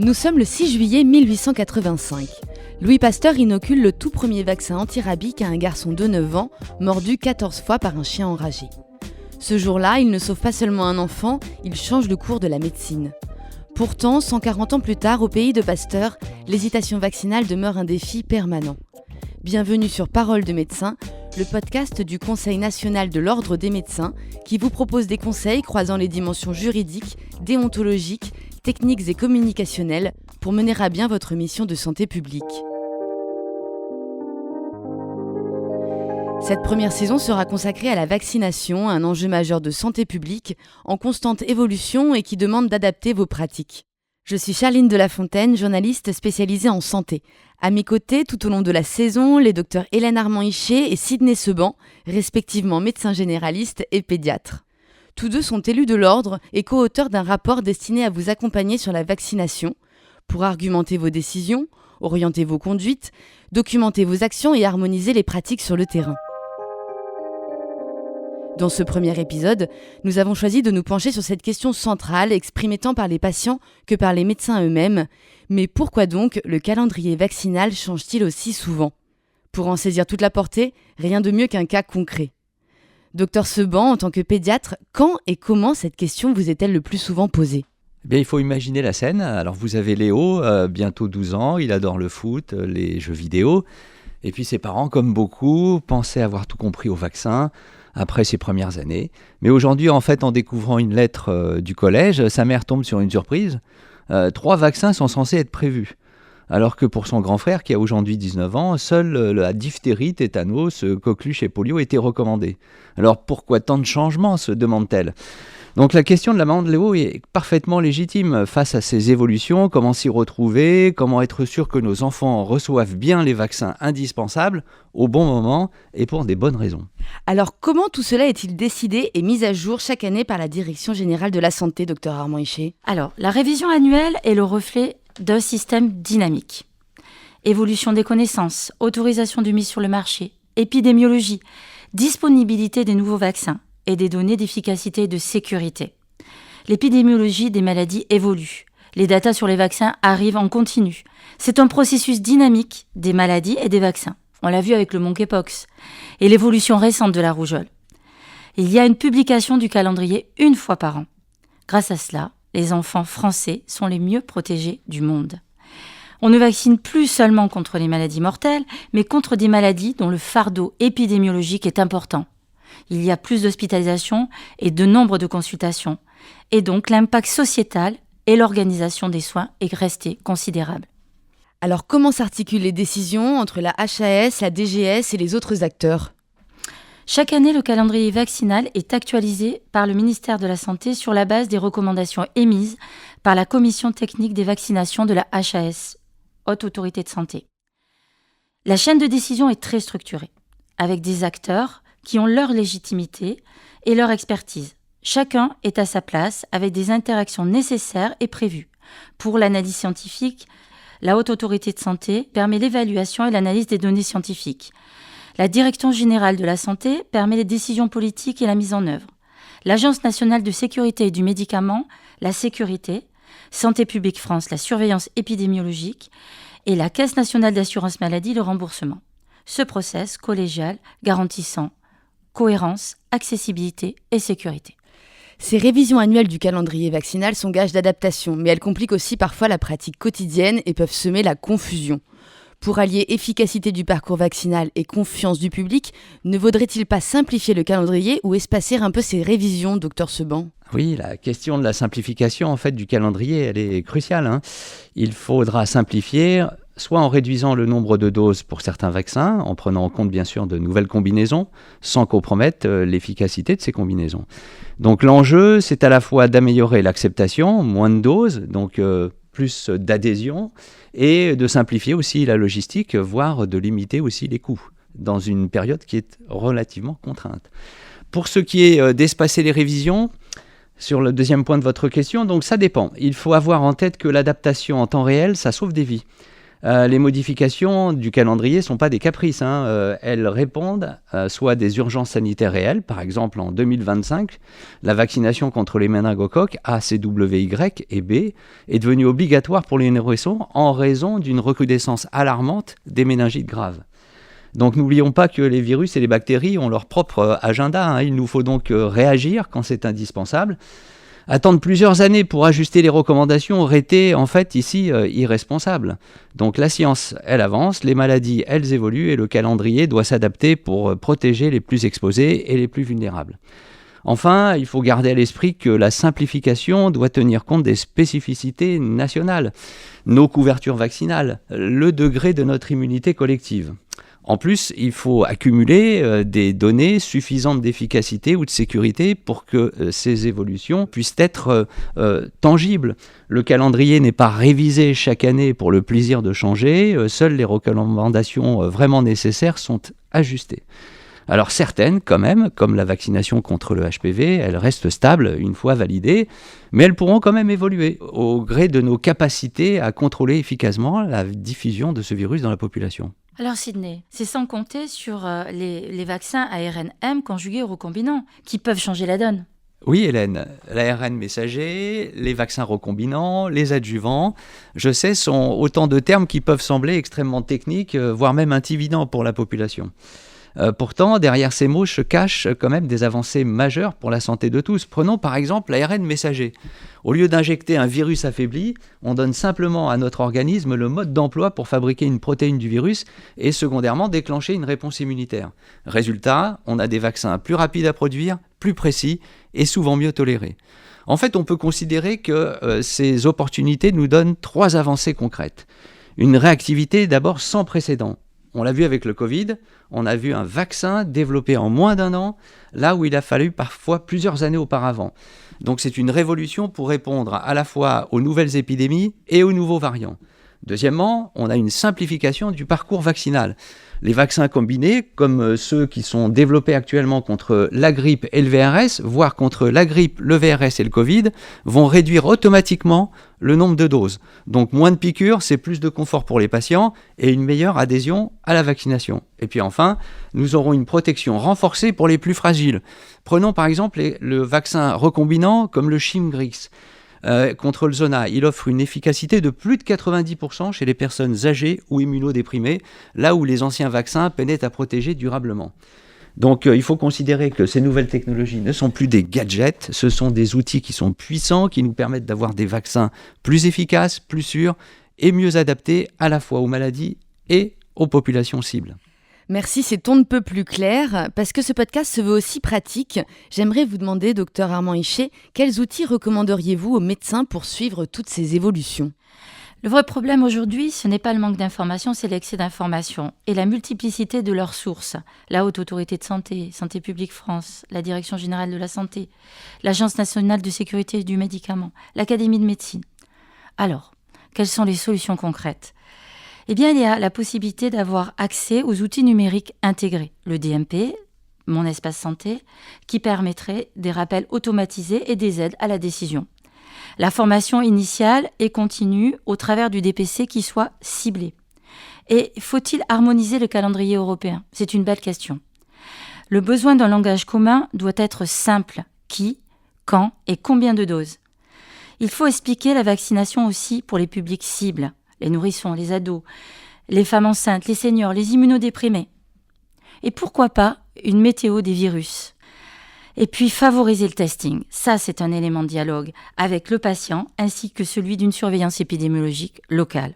Nous sommes le 6 juillet 1885. Louis Pasteur inocule le tout premier vaccin antirabique à un garçon de 9 ans, mordu 14 fois par un chien enragé. Ce jour-là, il ne sauve pas seulement un enfant, il change le cours de la médecine. Pourtant, 140 ans plus tard, au pays de Pasteur, l'hésitation vaccinale demeure un défi permanent. Bienvenue sur Parole de médecin, le podcast du Conseil national de l'Ordre des médecins qui vous propose des conseils croisant les dimensions juridiques, déontologiques, techniques et communicationnelles pour mener à bien votre mission de santé publique. Cette première saison sera consacrée à la vaccination, un enjeu majeur de santé publique, en constante évolution et qui demande d'adapter vos pratiques. Je suis Charline Delafontaine, journaliste spécialisée en santé. À mes côtés, tout au long de la saison, les docteurs Hélène Armand-Hiché et Sidney Seban, respectivement médecins généralistes et pédiatres. Tous deux sont élus de l'ordre et co-auteurs d'un rapport destiné à vous accompagner sur la vaccination, pour argumenter vos décisions, orienter vos conduites, documenter vos actions et harmoniser les pratiques sur le terrain. Dans ce premier épisode, nous avons choisi de nous pencher sur cette question centrale exprimée tant par les patients que par les médecins eux-mêmes. Mais pourquoi donc le calendrier vaccinal change-t-il aussi souvent ? Pour en saisir toute la portée, rien de mieux qu'un cas concret. Docteur Seban, en tant que pédiatre, quand et comment cette question vous est-elle le plus souvent posée ? Bien, il faut imaginer la scène. Alors vous avez Léo, bientôt 12 ans, il adore le foot, les jeux vidéo. Et puis ses parents, comme beaucoup, pensaient avoir tout compris au vaccin après ses premières années. Mais aujourd'hui, en fait, en découvrant une lettre du collège, sa mère tombe sur une surprise. 3 vaccins sont censés être prévus. Alors que pour son grand frère, qui a aujourd'hui 19 ans, seule la diphtérie, tétanos, coqueluche et polio étaient recommandés. Alors pourquoi tant de changements, se demande-t-elle ? Donc la question de la maman de Léo est parfaitement légitime. Face à ces évolutions, comment s'y retrouver ? Comment être sûr que nos enfants reçoivent bien les vaccins indispensables au bon moment et pour des bonnes raisons ? Alors comment tout cela est-il décidé et mis à jour chaque année par la Direction générale de la santé, Dr Armand-Hiché ? Alors, la révision annuelle est le reflet d'un système dynamique. Évolution des connaissances, autorisation de mise sur le marché, épidémiologie, disponibilité des nouveaux vaccins et des données d'efficacité et de sécurité. L'épidémiologie des maladies évolue. Les datas sur les vaccins arrivent en continu. C'est un processus dynamique des maladies et des vaccins. On l'a vu avec le monkeypox et l'évolution récente de la rougeole. Il y a une publication du calendrier une fois par an. Grâce à cela, les enfants français sont les mieux protégés du monde. On ne vaccine plus seulement contre les maladies mortelles, mais contre des maladies dont le fardeau épidémiologique est important. Il y a plus d'hospitalisations et de nombre de consultations. Et donc, l'impact sociétal et l'organisation des soins est resté considérable. Alors, comment s'articulent les décisions entre la HAS, la DGS et les autres acteurs ? Chaque année, le calendrier vaccinal est actualisé par le ministère de la Santé sur la base des recommandations émises par la Commission technique des vaccinations de la HAS, Haute Autorité de Santé. La chaîne de décision est très structurée, avec des acteurs qui ont leur légitimité et leur expertise. Chacun est à sa place avec des interactions nécessaires et prévues. Pour l'analyse scientifique, la Haute Autorité de Santé permet l'évaluation et l'analyse des données scientifiques. La Direction générale de la santé permet les décisions politiques et la mise en œuvre. L'Agence nationale de sécurité et du médicament, la sécurité, Santé publique France, la surveillance épidémiologique et la Caisse nationale d'assurance maladie, le remboursement. Ce process collégial garantissant cohérence, accessibilité et sécurité. Ces révisions annuelles du calendrier vaccinal sont gages d'adaptation, mais elles compliquent aussi parfois la pratique quotidienne et peuvent semer la confusion. Pour allier efficacité du parcours vaccinal et confiance du public, ne vaudrait-il pas simplifier le calendrier ou espacer un peu ces révisions, Dr Seban ? Oui, la question de la simplification en fait, du calendrier, elle est cruciale. Il faudra simplifier, soit en réduisant le nombre de doses pour certains vaccins, en prenant en compte bien sûr de nouvelles combinaisons, sans compromettre l'efficacité de ces combinaisons. Donc l'enjeu, c'est à la fois d'améliorer l'acceptation, moins de doses, donc plus d'adhésion, et de simplifier aussi la logistique, voire de limiter aussi les coûts, dans une période qui est relativement contrainte. Pour ce qui est d'espacer les révisions, sur le deuxième point de votre question, donc ça dépend. Il faut avoir en tête que l'adaptation en temps réel, ça sauve des vies. Les modifications du calendrier ne sont pas des caprices. Elles répondent soit à des urgences sanitaires réelles. Par exemple, en 2025, la vaccination contre les méningocoques A, C, W, Y et B est devenue obligatoire pour les nourrissons en raison d'une recrudescence alarmante des méningites graves. Donc n'oublions pas que les virus et les bactéries ont leur propre agenda. Il nous faut donc réagir quand c'est indispensable. Attendre plusieurs années pour ajuster les recommandations aurait été, en fait, ici, irresponsable. Donc la science, elle avance, les maladies, elles évoluent et le calendrier doit s'adapter pour protéger les plus exposés et les plus vulnérables. Enfin, il faut garder à l'esprit que la simplification doit tenir compte des spécificités nationales, nos couvertures vaccinales, le degré de notre immunité collective. En plus, il faut accumuler des données suffisantes d'efficacité ou de sécurité pour que ces évolutions puissent être tangibles. Le calendrier n'est pas révisé chaque année pour le plaisir de changer. Seules les recommandations vraiment nécessaires sont ajustées. Alors certaines, quand même, comme la vaccination contre le HPV, elles restent stables une fois validées, mais elles pourront quand même évoluer au gré de nos capacités à contrôler efficacement la diffusion de ce virus dans la population. Alors Sidney, c'est sans compter sur les vaccins ARN-M conjugués aux recombinants qui peuvent changer la donne. Oui Hélène, l'ARN messager, les vaccins recombinants, les adjuvants, je sais, sont autant de termes qui peuvent sembler extrêmement techniques, voire même intimidants pour la population. Pourtant, derrière ces mots se cachent quand même des avancées majeures pour la santé de tous. Prenons par exemple l'ARN messager. Au lieu d'injecter un virus affaibli, on donne simplement à notre organisme le mode d'emploi pour fabriquer une protéine du virus et secondairement déclencher une réponse immunitaire. Résultat, on a des vaccins plus rapides à produire, plus précis et souvent mieux tolérés. En fait, on peut considérer que ces opportunités nous donnent 3 avancées concrètes. Une réactivité d'abord sans précédent. On l'a vu avec le Covid, on a vu un vaccin développé en moins d'1 an, là où il a fallu parfois plusieurs années auparavant. Donc c'est une révolution pour répondre à la fois aux nouvelles épidémies et aux nouveaux variants. Deuxièmement, on a une simplification du parcours vaccinal. Les vaccins combinés, comme ceux qui sont développés actuellement contre la grippe et le VRS, voire contre la grippe, le VRS et le Covid, vont réduire automatiquement le nombre de doses. Donc moins de piqûres, c'est plus de confort pour les patients et une meilleure adhésion à la vaccination. Et puis enfin, nous aurons une protection renforcée pour les plus fragiles. Prenons par exemple le vaccin recombinant comme le Shingrix. Contre le Zona, il offre une efficacité de plus de 90% chez les personnes âgées ou immunodéprimées, là où les anciens vaccins peinaient à protéger durablement. Donc il faut considérer que ces nouvelles technologies ne sont plus des gadgets, ce sont des outils qui sont puissants, qui nous permettent d'avoir des vaccins plus efficaces, plus sûrs et mieux adaptés à la fois aux maladies et aux populations cibles. Merci, c'est on ne peut plus clair. Parce que ce podcast se veut aussi pratique, j'aimerais vous demander, docteur Armand Hichet, quels outils recommanderiez-vous aux médecins pour suivre toutes ces évolutions ? Le vrai problème aujourd'hui, ce n'est pas le manque d'informations, c'est l'excès d'informations et la multiplicité de leurs sources. La Haute Autorité de Santé, Santé publique France, la Direction générale de la santé, l'Agence nationale de sécurité du médicament, l'Académie de médecine. Alors, quelles sont les solutions concrètes ? Eh bien, il y a la possibilité d'avoir accès aux outils numériques intégrés. Le DMP, Mon Espace Santé, qui permettrait des rappels automatisés et des aides à la décision. La formation initiale et continue au travers du DPC qui soit ciblé. Et faut-il harmoniser le calendrier européen ? C'est une belle question. Le besoin d'un langage commun doit être simple. Qui, quand et combien de doses ? Il faut expliquer la vaccination aussi pour les publics cibles. Les nourrissons, les ados, les femmes enceintes, les seniors, les immunodéprimés. Et pourquoi pas une météo des virus ? Et puis favoriser le testing, ça c'est un élément de dialogue avec le patient ainsi que celui d'une surveillance épidémiologique locale.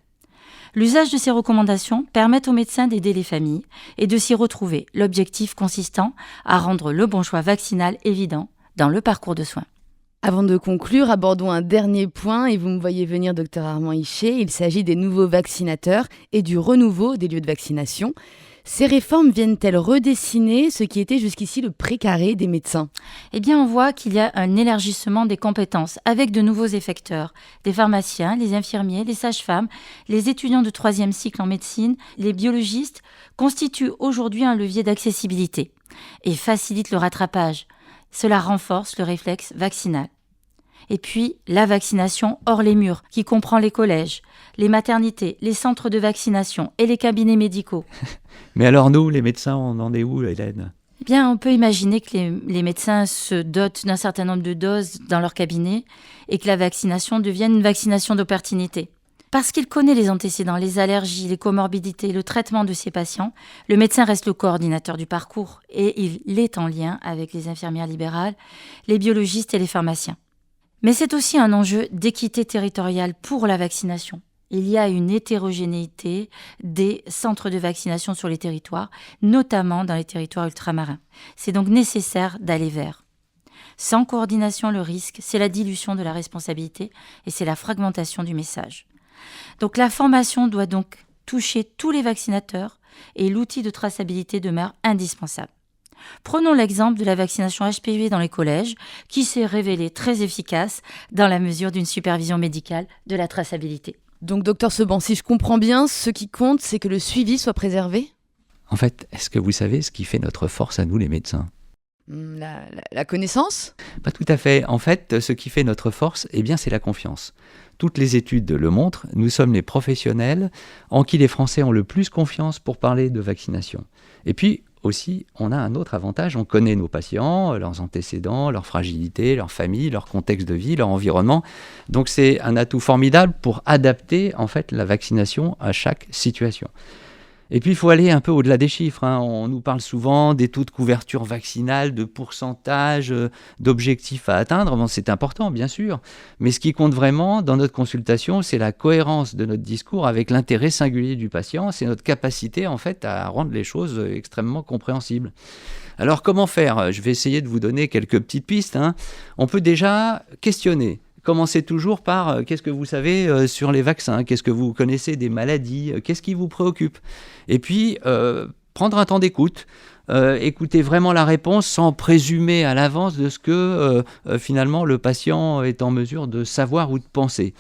L'usage de ces recommandations permet aux médecins d'aider les familles et de s'y retrouver, l'objectif consistant à rendre le bon choix vaccinal évident dans le parcours de soins. Avant de conclure, abordons un dernier point et vous me voyez venir, docteur Armand Hichet. Il s'agit des nouveaux vaccinateurs et du renouveau des lieux de vaccination. Ces réformes viennent-elles redessiner ce qui était jusqu'ici le précaré des médecins ? Eh bien, on voit qu'il y a un élargissement des compétences avec de nouveaux effecteurs. Des pharmaciens, les infirmiers, les sages-femmes, les étudiants de 3e cycle en médecine, les biologistes constituent aujourd'hui un levier d'accessibilité et facilitent le rattrapage. Cela renforce le réflexe vaccinal. Et puis, la vaccination hors les murs, qui comprend les collèges, les maternités, les centres de vaccination et les cabinets médicaux. Mais alors nous, les médecins, on en est où, Hélène ? Eh bien, on peut imaginer que les médecins se dotent d'un certain nombre de doses dans leur cabinet et que la vaccination devienne une vaccination d'opportunité. Parce qu'il connaît les antécédents, les allergies, les comorbidités, le traitement de ces patients, le médecin reste le coordinateur du parcours et il est en lien avec les infirmières libérales, les biologistes et les pharmaciens. Mais c'est aussi un enjeu d'équité territoriale pour la vaccination. Il y a une hétérogénéité des centres de vaccination sur les territoires, notamment dans les territoires ultramarins. C'est donc nécessaire d'aller vers. Sans coordination, le risque, c'est la dilution de la responsabilité et c'est la fragmentation du message. Donc la formation doit donc toucher tous les vaccinateurs et l'outil de traçabilité demeure indispensable. Prenons l'exemple de la vaccination HPV dans les collèges, qui s'est révélée très efficace dans la mesure d'une supervision médicale de la traçabilité. Donc, docteur Seban, si je comprends bien, ce qui compte, c'est que le suivi soit préservé ? En fait, est-ce que vous savez ce qui fait notre force à nous, les médecins ? La connaissance ? Pas tout à fait. En fait, ce qui fait notre force, eh bien, c'est la confiance. Toutes les études le montrent, nous sommes les professionnels en qui les Français ont le plus confiance pour parler de vaccination. Et puis, aussi, on a un autre avantage, on connaît nos patients, leurs antécédents, leurs fragilités, leur famille, leur contexte de vie, leur environnement. Donc c'est un atout formidable pour adapter en fait la vaccination à chaque situation. Et puis il faut aller un peu au-delà des chiffres. On nous parle souvent des taux de couverture vaccinale, de pourcentage, d'objectifs à atteindre. Bon, c'est important, bien sûr. Mais ce qui compte vraiment dans notre consultation, c'est la cohérence de notre discours avec l'intérêt singulier du patient. C'est notre capacité, en fait, à rendre les choses extrêmement compréhensibles. Alors, comment faire ? Je vais essayer de vous donner quelques petites pistes. On peut déjà questionner. Commencez toujours par qu'est-ce que vous savez sur les vaccins, qu'est-ce que vous connaissez des maladies, qu'est-ce qui vous préoccupe. Et puis, prendre un temps d'écoute, écouter vraiment la réponse sans présumer à l'avance de ce que finalement le patient est en mesure de savoir ou de penser.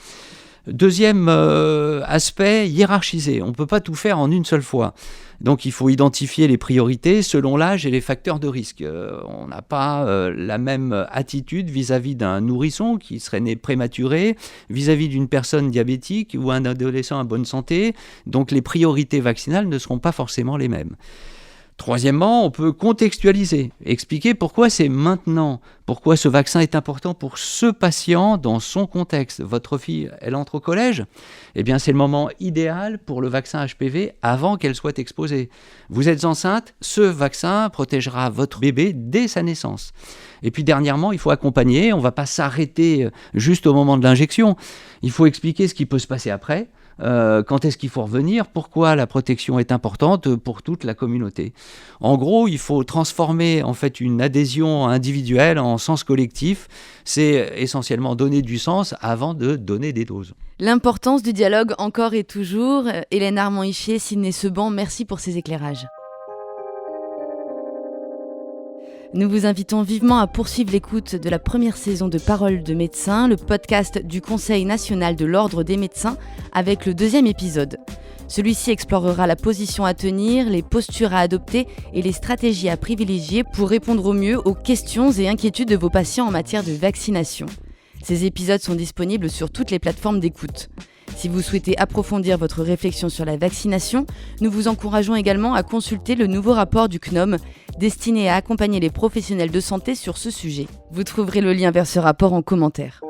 Deuxième aspect, hiérarchiser. On ne peut pas tout faire en une seule fois. Donc il faut identifier les priorités selon l'âge et les facteurs de risque. On n'a pas la même attitude vis-à-vis d'un nourrisson qui serait né prématuré, vis-à-vis d'une personne diabétique ou un adolescent en bonne santé. Donc les priorités vaccinales ne seront pas forcément les mêmes. Troisièmement, on peut contextualiser, expliquer pourquoi c'est maintenant, pourquoi ce vaccin est important pour ce patient dans son contexte. Votre fille, elle entre au collège, eh bien c'est le moment idéal pour le vaccin HPV avant qu'elle soit exposée. Vous êtes enceinte, ce vaccin protégera votre bébé dès sa naissance. Et puis dernièrement, il faut accompagner, on ne va pas s'arrêter juste au moment de l'injection. Il faut expliquer ce qui peut se passer après. Quand est-ce qu'il faut revenir, pourquoi la protection est importante pour toute la communauté. En gros, il faut transformer en fait une adhésion individuelle en sens collectif. C'est essentiellement donner du sens avant de donner des doses. L'importance du dialogue encore et toujours. Hélène Armand-Hichier, Sidney Seban, merci pour ces éclairages. Nous vous invitons vivement à poursuivre l'écoute de la première saison de Paroles de médecins, le podcast du Conseil national de l'Ordre des médecins, avec le 2e épisode. Celui-ci explorera la position à tenir, les postures à adopter et les stratégies à privilégier pour répondre au mieux aux questions et inquiétudes de vos patients en matière de vaccination. Ces épisodes sont disponibles sur toutes les plateformes d'écoute. Si vous souhaitez approfondir votre réflexion sur la vaccination, nous vous encourageons également à consulter le nouveau rapport du CNOM destiné à accompagner les professionnels de santé sur ce sujet. Vous trouverez le lien vers ce rapport en commentaire.